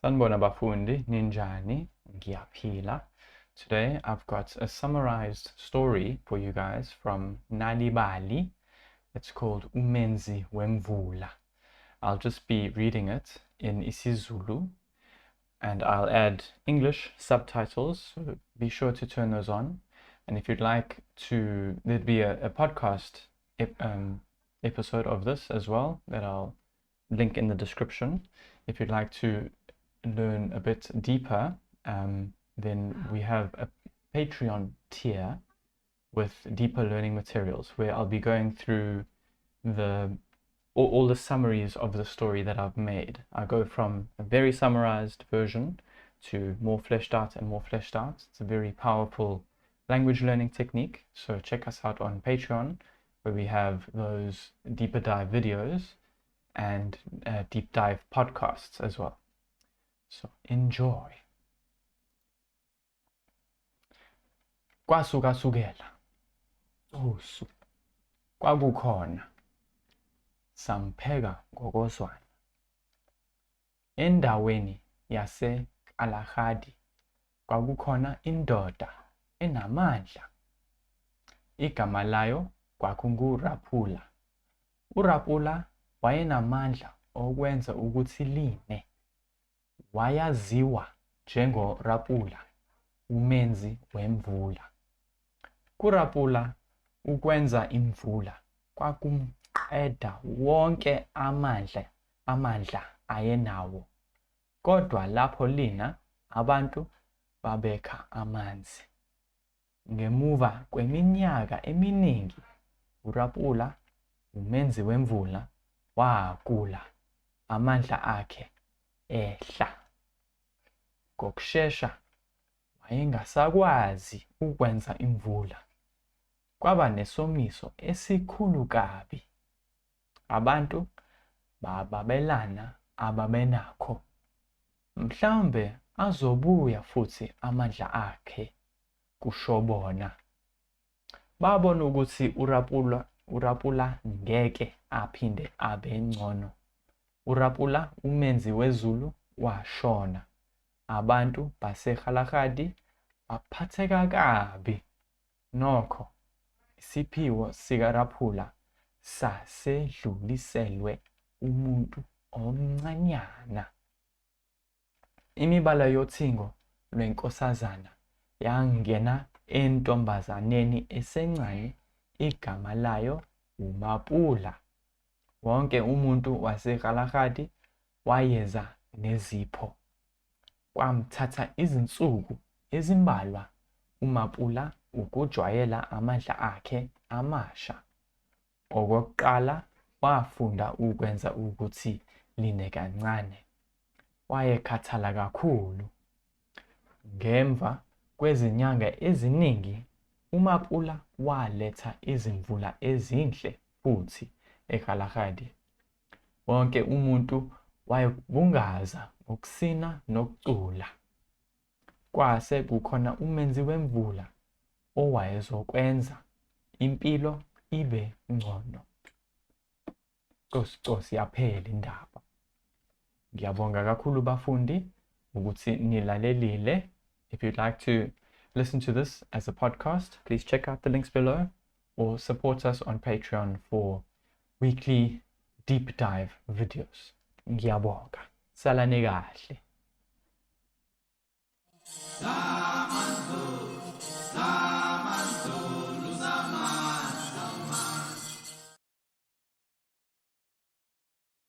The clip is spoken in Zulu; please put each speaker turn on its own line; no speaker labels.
Sanibona bafundi, ninjani, ngiyaphila. Today I've got a summarized story for you guys from Nalibali. It's called Umenzi Wemvula. I'll just be reading it in isiZulu and I'll add English subtitles, so be sure to turn those on. And if you'd like to, there'd be a podcast episode of this as well that I'll link in the description. If you'd like to learn a bit deeper, then we have a Patreon tier with deeper learning materials where I'll be going through all the summaries of the story that I've made. I go from a very summarized version to more fleshed out and more fleshed out. It's a very powerful language learning technique. So check us out on Patreon, where we have those deeper dive videos and deep dive podcasts as well. So enjoy. Kwasukasukela usu kwakukhona sampheka ngokozwana endaweni yase-Kalahadi kwakukhona indoda enamandla. Igama layo kwakunguRapula. uRapula wayenamandla okwenza ukuthi line. Wayaziwa njengoRapula, umenzi wemvula. kuRapula ukwenza imvula kwakumqeda wonke amandla ayenawo. Kodwa lapho lina abantu babekha amanzi. Ngemuva kweminyaka eminingi, uRapula, umenzi wemvula, wagula, amandla akhe ehla. Ngokushesha wayengasakwazi ukwenza imvula. Kwaba nesomiso esikhulu kabi. Abantu bababelana ababenakho. Mhlawumbe azobuya futhi amandla akhe, kusho bona. Babona ukuthi uRapula ngeke aphinde abe ngcono. uRapula, umenzi wezulu, washona. Abantu baseKalahadi baphatheka kabi. Nokho isiphiwo sikaRapula sasedluliselwe umuntu omncanyana. Imibala yothingo lwenkosazana yangena entombazaneni esencane, igama layo uMapula. Wonke umuntu waseKalahadi wayeza nezipho. Kwamthatha izinsuku ezimbalwa uMapula ukujwayela amandla akhe amasha. Okokuqala wafunda ukwenza ukuthi line kancane. Wayekhathala kakhulu. Ngemva kwezinyanga eziningi, uMapula waletha izimvula ezinhle futhi eKalahadi. Wonke umuntu wayebungaza ngokusina nokucula. Kwase kukhona umenzi wemvula owayezokwenza impilo ibe ngcono. Nkosi yaphela indaba. Ngiyabonga kakhulu bafundi ukuthi nilalelile. If you'd like to listen to this as a podcast, please check out the links below or support us on Patreon for weekly deep dive videos. Ngiyabonga. Salane kahle.